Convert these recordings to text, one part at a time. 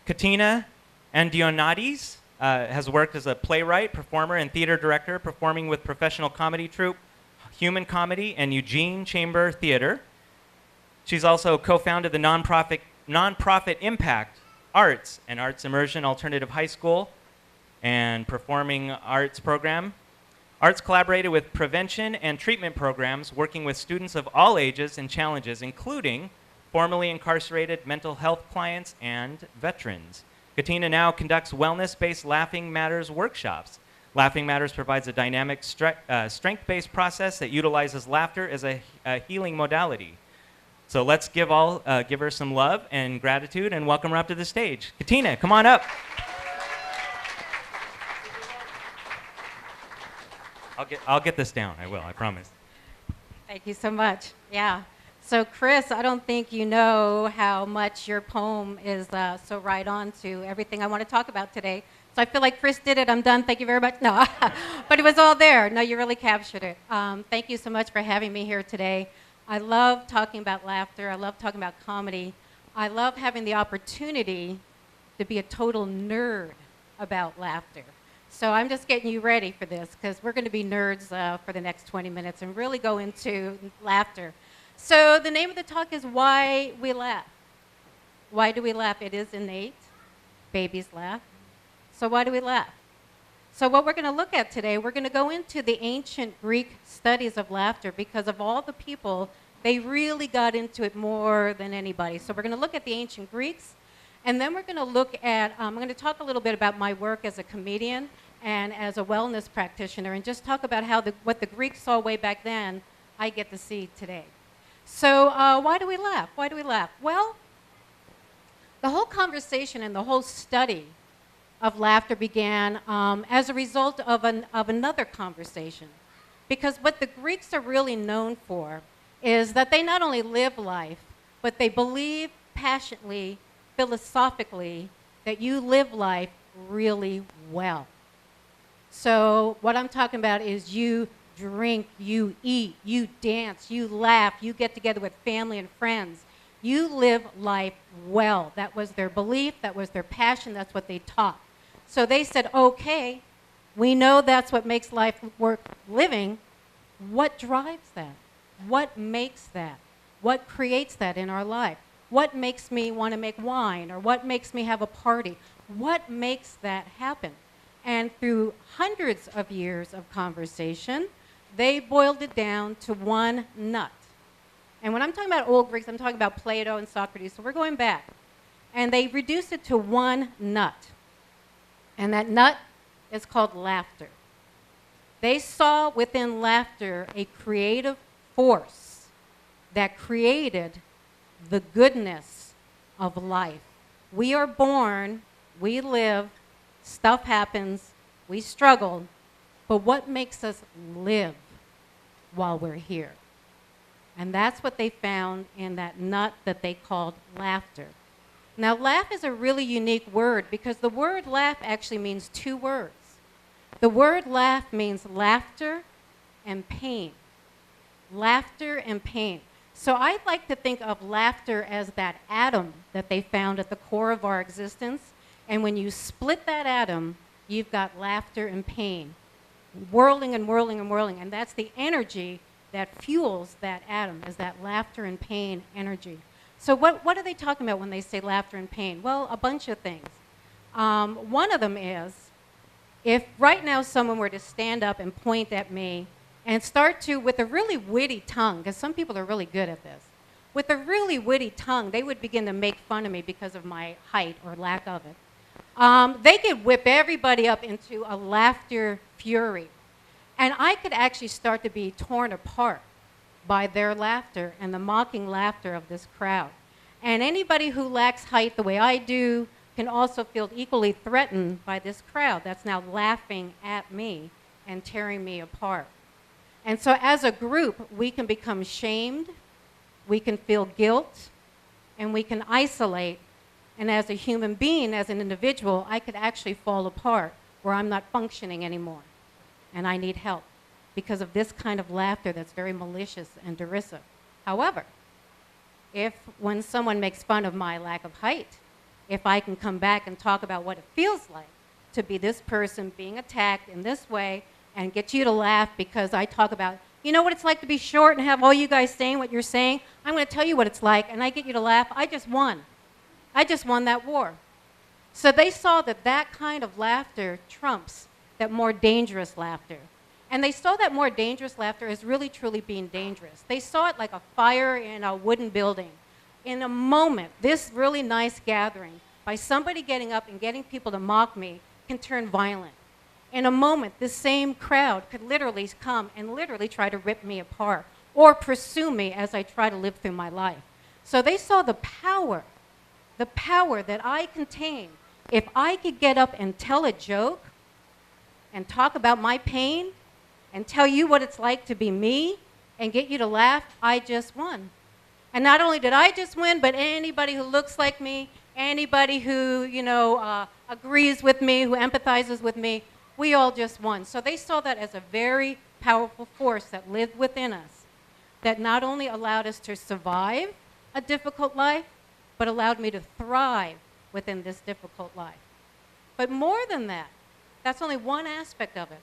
Katina Andoniadis has worked as a playwright, performer, and theater director, performing with professional comedy troupe Human Comedy and Eugene Chamber Theater. She's also co-founded the nonprofit Impact Arts and Arts Immersion Alternative High School and Performing Arts Program. Arts collaborated with prevention and treatment programs, working with students of all ages and challenges, including formerly incarcerated mental health clients and veterans. Katina now conducts wellness-based Laughing Matters workshops. Laughing Matters provides a dynamic, strength-based process that utilizes laughter as a healing modality. So let's give her some love and gratitude and welcome her up to the stage. Katina, come on up. I'll get this down. I will, I promise. Thank you so much. Yeah. So Chris, I don't think you know how much your poem is so right on to everything I want to talk about today. So I feel like Chris did it. I'm done. Thank you very much. No, but it was all there. No, you really captured it. Thank you so much for having me here today. I love talking about laughter. I love talking about comedy. I love having the opportunity to be a total nerd about laughter. So I'm just getting you ready for this because we're going to be nerds for the next 20 minutes and really go into laughter. So the name of the talk is Why We Laugh. Why do we laugh? It is innate. Babies laugh. So why do we laugh? So what we're going to look at today, we're going to go into the ancient Greek studies of laughter because of all the people, they really got into it more than anybody. So we're going to look at the ancient Greeks, and then we're going to look at, I'm going to talk a little bit about my work as a comedian and as a wellness practitioner, and just talk about how what the Greeks saw way back then, I get to see today. So why do we laugh? Why do we laugh? Well, the whole conversation and the whole study of laughter began as a result of another conversation. Because what the Greeks are really known for is that they not only live life, but they believe passionately, philosophically, that you live life really well. So what I'm talking about is you drink, you eat, you dance, you laugh, you get together with family and friends. You live life well. That was their belief, that was their passion, that's what they taught. So they said, okay, we know that's what makes life worth living. What drives that? What makes that? What creates that in our life? What makes me want to make wine? Or what makes me have a party? What makes that happen? And through hundreds of years of conversation, they boiled it down to one nut. And when I'm talking about old Greeks, I'm talking about Plato and Socrates, so we're going back. And they reduced it to one nut. And that nut is called laughter. They saw within laughter a creative force that created the goodness of life. We are born, we live, stuff happens, we struggle, but what makes us live while we're here? And that's what they found in that nut that they called laughter. Now, laugh is a really unique word because the word laugh actually means two words. The word laugh means laughter and pain. Laughter and pain. So I like to think of laughter as that atom that they found at the core of our existence. And when you split that atom, you've got laughter and pain, whirling and whirling and whirling. And that's the energy that fuels that atom, is that laughter and pain energy. So what are they talking about when they say laughter and pain? Well, a bunch of things. One of them is, if right now someone were to stand up and point at me and start to, with a really witty tongue, because some people are really good at this, with a really witty tongue, they would begin to make fun of me because of my height or lack of it. They could whip everybody up into a laughter fury. And I could actually start to be torn apart by their laughter and the mocking laughter of this crowd. And anybody who lacks height the way I do can also feel equally threatened by this crowd that's now laughing at me and tearing me apart. And so as a group, we can become shamed, we can feel guilt, and we can isolate. And as a human being, as an individual, I could actually fall apart where I'm not functioning anymore. And I need help because of this kind of laughter that's very malicious and derisive. However, if when someone makes fun of my lack of height, if I can come back and talk about what it feels like to be this person being attacked in this way and get you to laugh because I talk about, you know what it's like to be short and have all you guys saying what you're saying? I'm going to tell you what it's like, and I get you to laugh. I just won. I just won that war. So they saw that that kind of laughter trumps that more dangerous laughter. And they saw that more dangerous laughter as really, truly being dangerous. They saw it like a fire in a wooden building. In a moment, this really nice gathering, by somebody getting up and getting people to mock me, can turn violent. In a moment, this same crowd could literally come and literally try to rip me apart or pursue me as I try to live through my life. So they saw the power that I contain. If I could get up and tell a joke and talk about my pain and tell you what it's like to be me and get you to laugh, I just won. And not only did I just win, but anybody who looks like me, anybody who, agrees with me, who empathizes with me, we all just won. So they saw that as a very powerful force that lived within us, that not only allowed us to survive a difficult life, but allowed me to thrive within this difficult life. But more than that, that's only one aspect of it.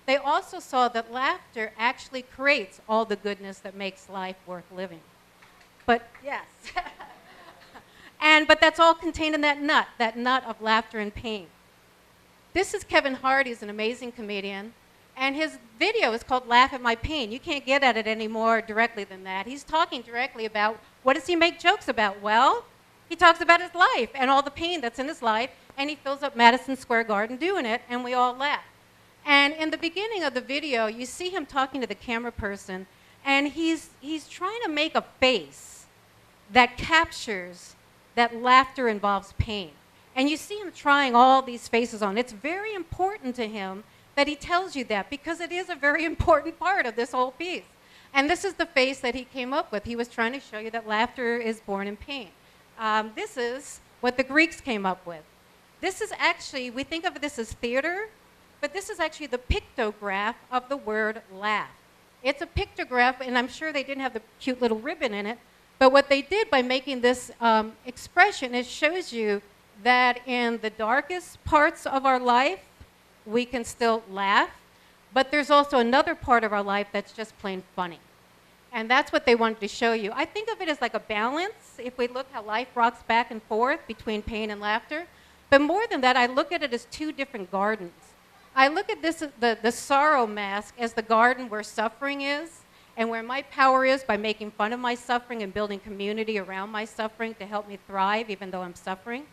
They also saw that laughter actually creates all the goodness that makes life worth living. But yes. But that's all contained in that nut of laughter and pain. This is Kevin Hart. He's an amazing comedian. And his video is called Laugh at My Pain. You can't get at it any more directly than that. He's talking directly about, what does he make jokes about? Well, he talks about his life and all the pain that's in his life, and he fills up Madison Square Garden doing it, and we all laugh. And in the beginning of the video, you see him talking to the camera person, and he's trying to make a face that captures that laughter involves pain. And you see him trying all these faces on. It's very important to him that he tells you that, because it is a very important part of this whole piece. And this is the face that he came up with. He was trying to show you that laughter is born in pain. This is what the Greeks came up with. This is actually, we think of this as theater, but this is actually the pictograph of the word laugh. It's a pictograph, and I'm sure they didn't have the cute little ribbon in it, but what they did by making this expression, it shows you that in the darkest parts of our life, we can still laugh, but there's also another part of our life that's just plain funny. And that's what they wanted to show you. I think of it as like a balance, if we look how life rocks back and forth between pain and laughter. But more than that, I look at it as two different gardens. I look at this, the sorrow mask, as the garden where suffering is, and where my power is by making fun of my suffering and building community around my suffering to help me thrive even though I'm suffering.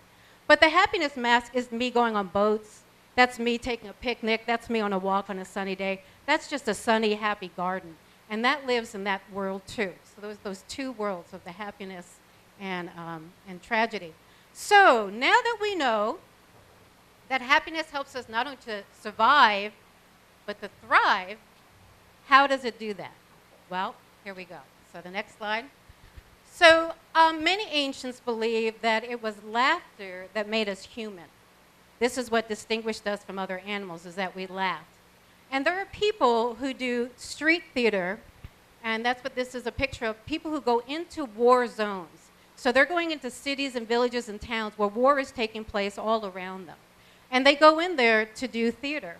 But the happiness mask is me going on boats. That's me taking a picnic. That's me on a walk on a sunny day. That's just a sunny, happy garden. And that lives in that world too. So those two worlds of the happiness and tragedy. So now that we know that happiness helps us not only to survive, but to thrive, how does it do that? Well, here we go. So the next slide. So many ancients believed that it was laughter that made us human. This is what distinguished us from other animals, is that we laughed. And there are people who do street theater, and that's what this is a picture of, people who go into war zones. So they're going into cities and villages and towns where war is taking place all around them. And they go in there to do theater.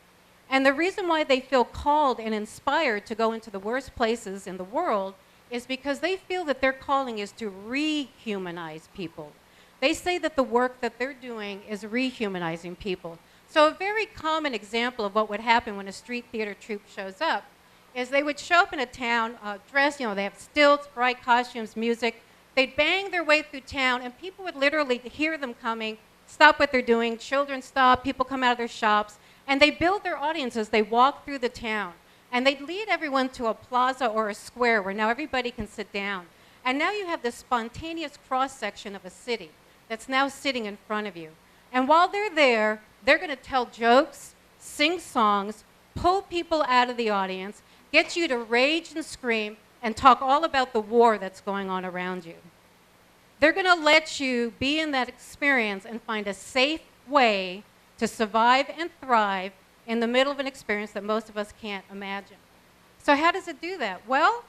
And the reason why they feel called and inspired to go into the worst places in the world is because they feel that their calling is to rehumanize people. They say that the work that they're doing is rehumanizing people. So a very common example of what would happen when a street theater troupe shows up is they would show up in a town dressed, they have stilts, bright costumes, music. They'd bang their way through town, and people would literally hear them coming, stop what they're doing, children stop, people come out of their shops, and they build their audience as they walk through the town. And they'd lead everyone to a plaza or a square where now everybody can sit down. And now you have this spontaneous cross-section of a city that's now sitting in front of you. And while they're there, they're going to tell jokes, sing songs, pull people out of the audience, get you to rage and scream, and talk all about the war that's going on around you. They're going to let you be in that experience and find a safe way to survive and thrive in the middle of an experience that most of us can't imagine. So how does it do that? Well,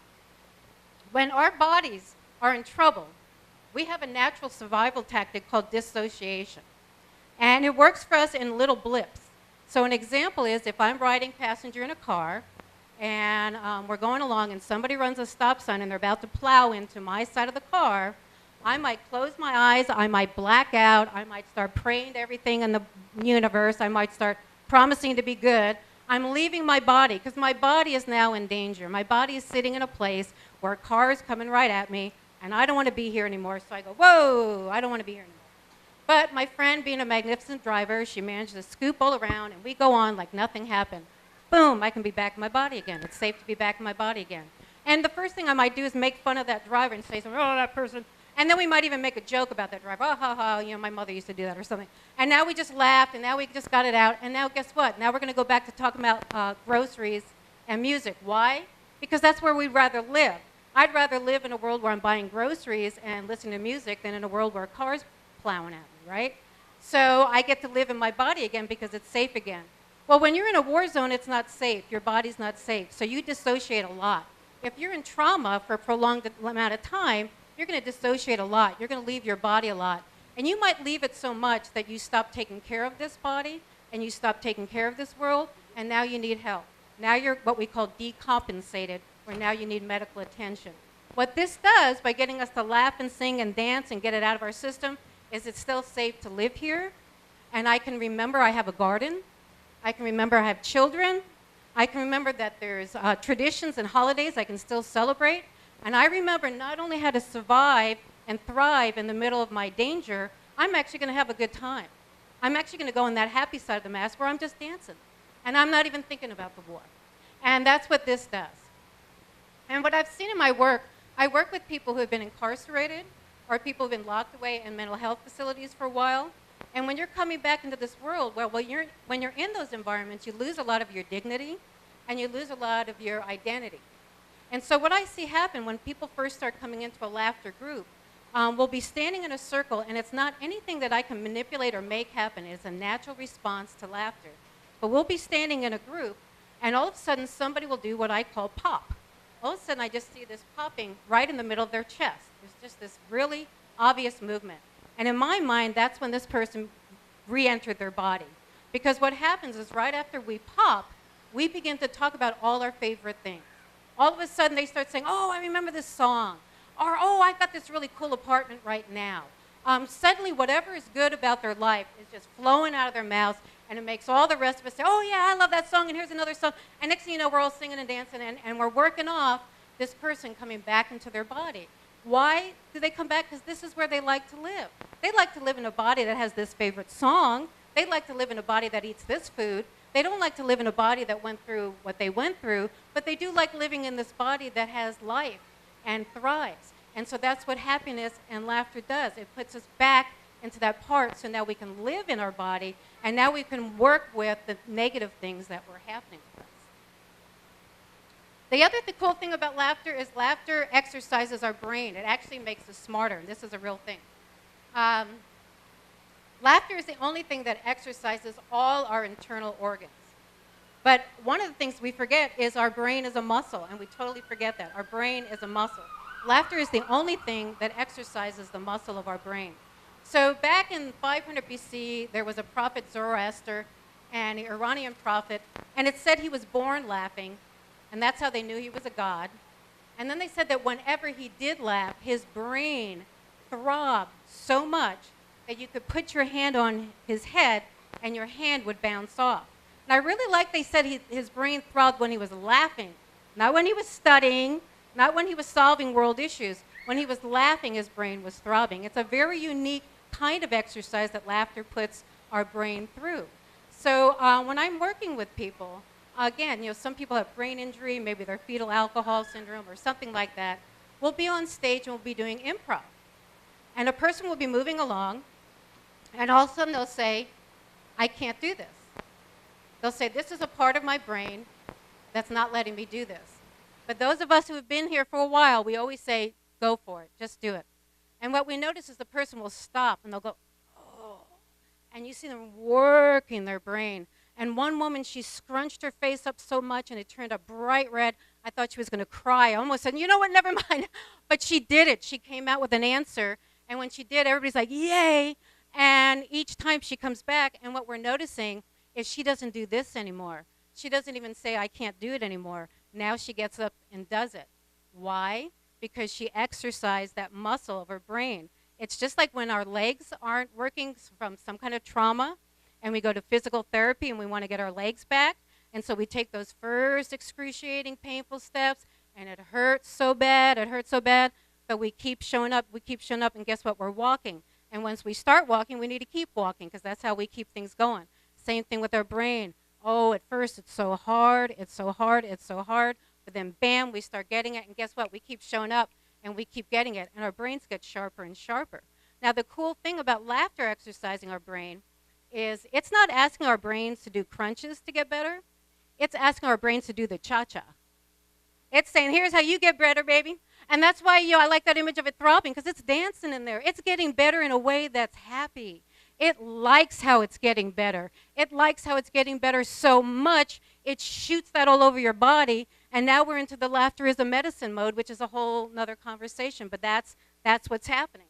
when our bodies are in trouble, we have a natural survival tactic called dissociation. And it works for us in little blips. So an example is if I'm riding passenger in a car and we're going along and somebody runs a stop sign and they're about to plow into my side of the car, I might close my eyes, I might black out, I might start praying to everything in the universe, I might start promising to be good. I'm leaving my body because my body is now in danger. My body is sitting in a place where a car is coming right at me and I don't want to be here anymore. So I go, whoa, I don't want to be here anymore. But my friend, being a magnificent driver, she managed to scoop all around and we go on like nothing happened. Boom, I can be back in my body again. It's safe to be back in my body again. And the first thing I might do is make fun of that driver and say something, oh, that person. And then we might even make a joke about that driver. Oh, ha, ha, you know, my mother used to do that or something. And now we just laughed, and now we just got it out. And now guess what? Now we're going to go back to talking about groceries and music. Why? Because that's where we'd rather live. I'd rather live in a world where I'm buying groceries and listening to music than in a world where a car's plowing at me, right? So I get to live in my body again because it's safe again. Well, when you're in a war zone, it's not safe. Your body's not safe. So you dissociate a lot. If you're in trauma for a prolonged amount of time, you're going to dissociate a lot. You're going to leave your body a lot. And you might leave it so much that you stop taking care of this body and you stop taking care of this world, and now you need help. Now you're what we call decompensated, where now you need medical attention. What this does, by getting us to laugh and sing and dance and get it out of our system, is it's still safe to live here. And I can remember I have a garden. I can remember I have children. I can remember that there's traditions and holidays I can still celebrate. And I remember not only how to survive and thrive in the middle of my danger, I'm actually going to have a good time. I'm actually going to go on that happy side of the mask where I'm just dancing. And I'm not even thinking about the war. And that's what this does. And what I've seen in my work, I work with people who have been incarcerated or people who have been locked away in mental health facilities for a while. And when you're coming back into this world, well, when you're in those environments, you lose a lot of your dignity and you lose a lot of your identity. And so what I see happen when people first start coming into a laughter group, we'll be standing in a circle, and it's not anything that I can manipulate or make happen. It's a natural response to laughter. But we'll be standing in a group, and all of a sudden somebody will do what I call pop. All of a sudden I just see this popping right in the middle of their chest. There's just this really obvious movement. And in my mind, that's when this person re-entered their body. Because what happens is right after we pop, we begin to talk about all our favorite things. All of a sudden, they start saying, oh, I remember this song. Or, oh, I've got this really cool apartment right now. Suddenly, whatever is good about their life is just flowing out of their mouths, and it makes all the rest of us say, oh, yeah, I love that song, and here's another song. And next thing you know, we're all singing and dancing, and we're working off this person coming back into their body. Why do they come back? Because this is where they like to live. They like to live in a body that has this favorite song. They like to live in a body that eats this food. They don't like to live in a body that went through what they went through, but they do like living in this body that has life and thrives. And so that's what happiness and laughter does. It puts us back into that part so now we can live in our body, and now we can work with the negative things that were happening with us. The other cool thing about laughter is laughter exercises our brain. It actually makes us smarter, and this is a real thing. Laughter is the only thing that exercises all our internal organs. But one of the things we forget is our brain is a muscle, and we totally forget that. Our brain is a muscle. Laughter is the only thing that exercises the muscle of our brain. So back in 500 BC, there was a prophet Zoroaster, an Iranian prophet, and it said he was born laughing, and that's how they knew he was a god. And then they said that whenever he did laugh, his brain throbbed so much that you could put your hand on his head and your hand would bounce off. And I really like they said his brain throbbed when he was laughing, not when he was studying, not when he was solving world issues. When he was laughing, his brain was throbbing. It's a very unique kind of exercise that laughter puts our brain through. So when I'm working with people, again, some people have brain injury, maybe they're fetal alcohol syndrome or something like that. We'll be on stage and we'll be doing improv. And a person will be moving along, and all of a sudden they'll say, I can't do this. They'll say, this is a part of my brain that's not letting me do this. But those of us who have been here for a while, we always say, go for it, just do it. And what we notice is the person will stop and they'll go, oh. And you see them working their brain. And one woman, she scrunched her face up so much and it turned a bright red. I thought she was going to cry. I almost said, you know what, never mind. But she did it. She came out with an answer. And when she did, everybody's like, yay. And each time she comes back, and what we're noticing is she doesn't do this anymore. She doesn't even say, I can't do it anymore. Now she gets up and does it. Why? Because she exercised that muscle of her brain. It's just like when our legs aren't working from some kind of trauma, and we go to physical therapy and we want to get our legs back. And so we take those first excruciating, painful steps, and it hurts so bad, but we keep showing up, and guess what? We're walking. And once we start walking, we need to keep walking because that's how we keep things going. Same thing with our brain. Oh, at first it's so hard, but then bam, we start getting it, and guess what? We keep showing up, and we keep getting it, and our brains get sharper and sharper. Now, the cool thing about laughter exercising our brain is it's not asking our brains to do crunches to get better. It's asking our brains to do the cha-cha. It's saying, here's how you get better, baby. And that's why I like that image of it throbbing, because it's dancing in there. It's getting better in a way that's happy. It likes how it's getting better. It likes how it's getting better so much, it shoots that all over your body. And now we're into the laughter is a medicine mode, which is a whole nother conversation. But that's what's happening.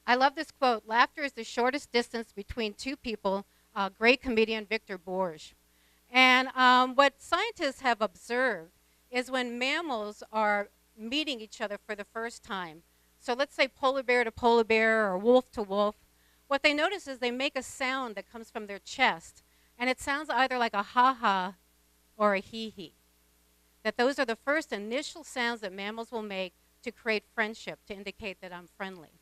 I love this quote. Laughter is the shortest distance between two people, great comedian Victor Borge. And what scientists have observed is when mammals are meeting each other for the first time, so let's say polar bear to polar bear or wolf to wolf, what they notice is they make a sound that comes from their chest, and it sounds either like a ha-ha or a hee-hee. That those are the first initial sounds that mammals will make to create friendship, to indicate that I'm friendly.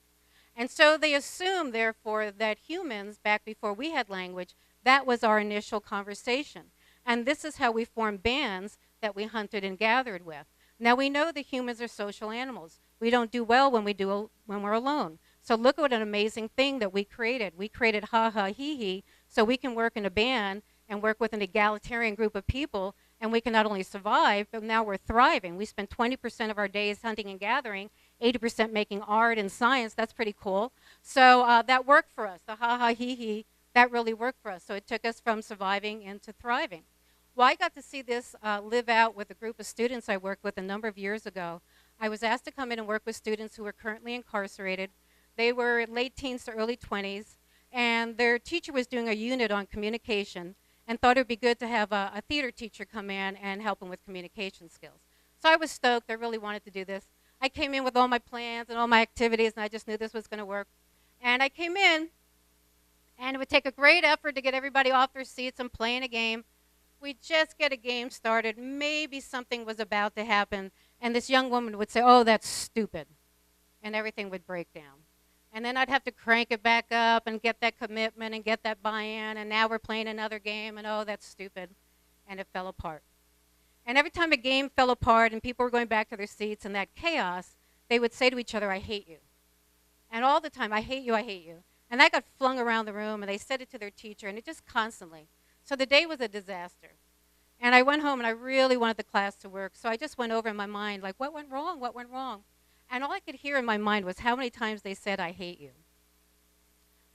And so they assume, therefore, that humans, back before we had language, that was our initial conversation. And this is how we formed bands that we hunted and gathered with. Now we know that humans are social animals. We don't do well when we're alone. So look what an amazing thing that we created. We created ha-ha, hee-hee, so we can work in a band and work with an egalitarian group of people, and we can not only survive, but now we're thriving. We spend 20% of our days hunting and gathering, 80% making art and science. That's pretty cool. So that worked for us. The ha-ha, hee-hee, that really worked for us. So it took us from surviving into thriving. Well, I got to see this live out with a group of students I worked with a number of years ago. I was asked to come in and work with students who were currently incarcerated. They were late teens to early 20s, and their teacher was doing a unit on communication and thought it would be good to have a theater teacher come in and help them with communication skills. So I was stoked. I really wanted to do this. I came in with all my plans and all my activities, and I just knew this was going to work. And I came in, and it would take a great effort to get everybody off their seats and playing a game. We'd just get a game started. Maybe something was about to happen, and this young woman would say, oh, that's stupid, and everything would break down. And then I'd have to crank it back up and get that commitment and get that buy-in, and now we're playing another game, and oh, that's stupid, and it fell apart. And every time a game fell apart and people were going back to their seats and that chaos, they would say to each other, I hate you. And all the time, I hate you, I hate you. And that got flung around the room, and they said it to their teacher, and it just constantly. So the day was a disaster. And I went home, and I really wanted the class to work, so I just went over in my mind, like, what went wrong? What went wrong? And all I could hear in my mind was how many times they said, I hate you.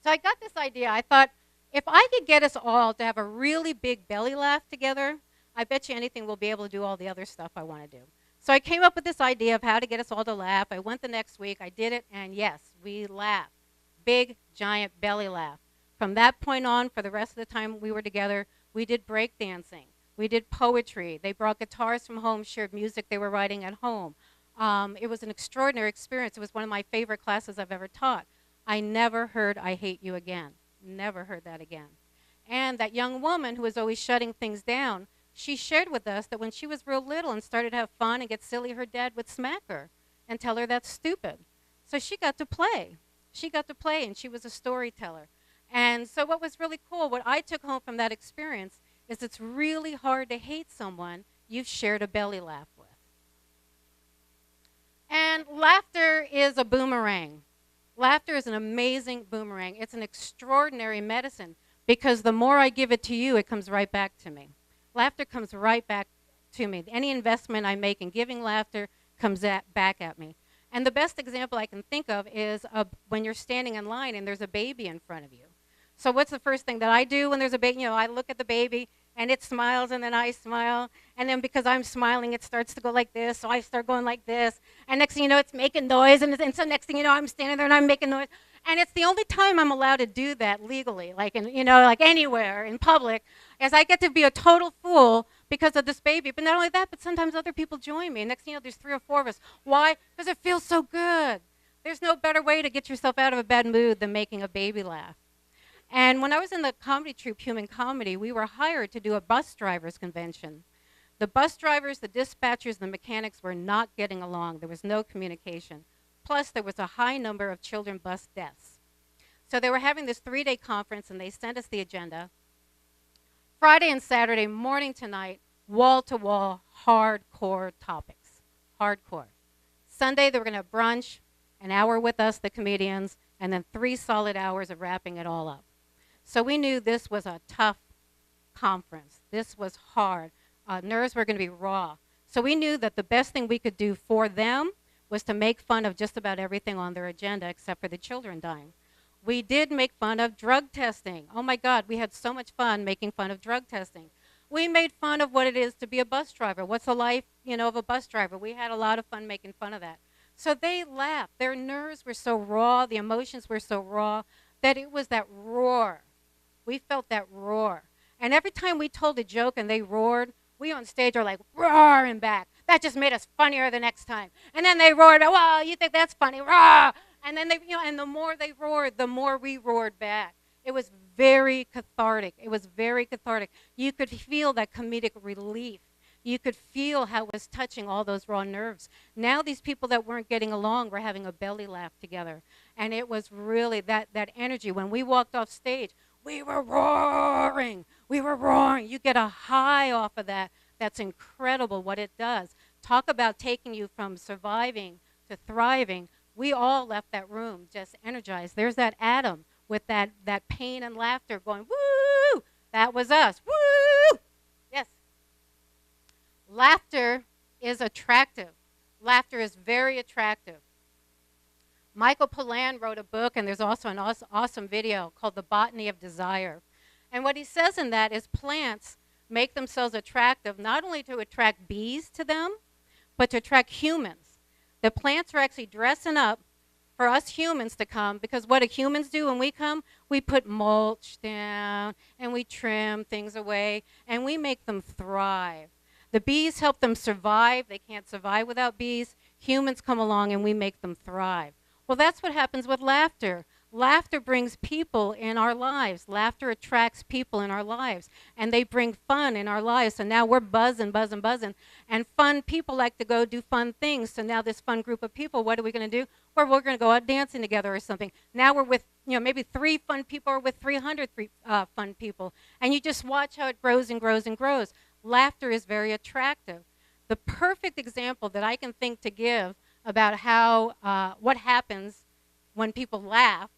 So I got this idea. I thought, if I could get us all to have a really big belly laugh together, I bet you anything we'll be able to do all the other stuff I want to do. So I came up with this idea of how to get us all to laugh. I went the next week. I did it, and yes, we laughed. Big, giant belly laugh. From that point on, for the rest of the time we were together, we did break dancing. We did poetry. They brought guitars from home, shared music they were writing at home. It was an extraordinary experience. It was one of my favorite classes I've ever taught. I never heard I hate you again. Never heard that again. And that young woman who was always shutting things down, she shared with us that when she was real little and started to have fun and get silly, her dad would smack her and tell her that's stupid. So she got to play. She got to play, and she was a storyteller. And so what was really cool, what I took home from that experience, is it's really hard to hate someone you've shared a belly laugh with. And laughter is a boomerang. Laughter is an amazing boomerang. It's an extraordinary medicine because the more I give it to you, it comes right back to me. Laughter comes right back to me. Any investment I make in giving laughter comes back at me. And the best example I can think of is when you're standing in line and there's a baby in front of you. So what's the first thing that I do when there's a baby? You know, I look at the baby and it smiles and then I smile. And then because I'm smiling, it starts to go like this. So I start going like this. And next thing you know, it's making noise. And so next thing you know, I'm standing there and I'm making noise. And it's the only time I'm allowed to do that legally, like like anywhere in public, as I get to be a total fool because of this baby. But not only that, but sometimes other people join me. Next thing you know, there's 3 or 4 of us. Why? Because it feels so good. There's no better way to get yourself out of a bad mood than making a baby laugh. And when I was in the comedy troupe, Human Comedy, we were hired to do a bus drivers convention. The bus drivers, the dispatchers, the mechanics were not getting along. There was no communication. Plus, there was a high number of children bus deaths. So they were having this 3-day conference, and they sent us the agenda. Friday and Saturday, morning to night, wall-to-wall, hardcore topics. Hardcore. Sunday, they were going to have brunch, an hour with us, the comedians, and then 3 solid hours of wrapping it all up. So we knew this was a tough conference. This was hard. Nerves were going to be raw. So we knew that the best thing we could do for them was to make fun of just about everything on their agenda except for the children dying. We did make fun of drug testing. Oh my God, we had so much fun making fun of drug testing. We made fun of what it is to be a bus driver. What's the life, of a bus driver? We had a lot of fun making fun of that. So they laughed. Their nerves were so raw, the emotions were so raw, that it was that roar. We felt that roar. And every time we told a joke and they roared, we on stage are like roaring back. That just made us funnier the next time. And then they roared, well, you think that's funny, roar. And then and the more they roared, the more we roared back. It was very cathartic. It was very cathartic. You could feel that comedic relief. You could feel how it was touching all those raw nerves. Now these people that weren't getting along were having a belly laugh together. And it was really that energy. When we walked off stage, we were roaring. We were roaring. You get a high off of that. That's incredible what it does. Talk about taking you from surviving to thriving. We all left that room just energized. There's that Adam with that pain and laughter going, woo! That was us. Woo! Yes. Laughter is attractive. Laughter is very attractive. Michael Pollan wrote a book, and there's also an awesome video called The Botany of Desire. And what he says in that is plants make themselves attractive not only to attract bees to them, but to attract humans. The plants are actually dressing up for us humans to come, because what do humans do when we come? We put mulch down, and we trim things away, and we make them thrive. The bees help them survive. They can't survive without bees. Humans come along, and we make them thrive. Well, that's what happens with laughter. Laughter brings people in our lives. Laughter attracts people in our lives, and they bring fun in our lives. So now we're buzzing, buzzing, buzzing, and fun people like to go do fun things. So now this fun group of people, what are we going to do? Well, we're going to go out dancing together or something. Now we're with, maybe 3 fun people or with 300 fun people, and you just watch how it grows and grows and grows. Laughter is very attractive. The perfect example that I can think to give about how what happens when people laugh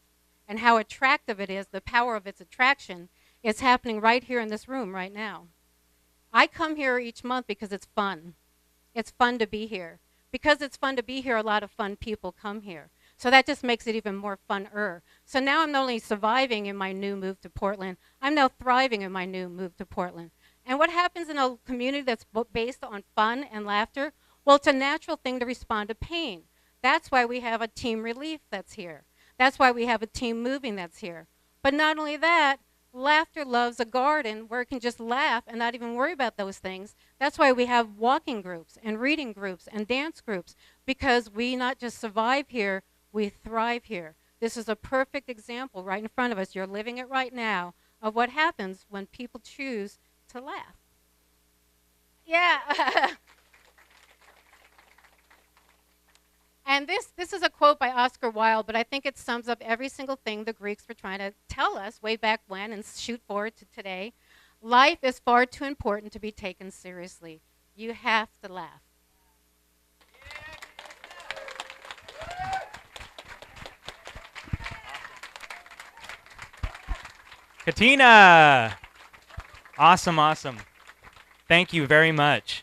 and how attractive it is, the power of its attraction, is happening right here in this room right now. I come here each month because it's fun. It's fun to be here. Because it's fun to be here, a lot of fun people come here. So that just makes it even more fun-er. So now I'm not only surviving in my new move to Portland, I'm now thriving in my new move to Portland. And what happens in a community that's based on fun and laughter? Well, it's a natural thing to respond to pain. That's why we have a team relief that's here. That's why we have a team moving that's here. But not only that, laughter loves a garden where it can just laugh and not even worry about those things. That's why we have walking groups and reading groups and dance groups, because we not just survive here, we thrive here. This is a perfect example right in front of us. You're living it right now of what happens when people choose to laugh. Yeah. And this is a quote by Oscar Wilde, but I think it sums up every single thing the Greeks were trying to tell us way back when and shoot forward to today. Life is far too important to be taken seriously. You have to laugh. Katina! Awesome, awesome. Thank you very much.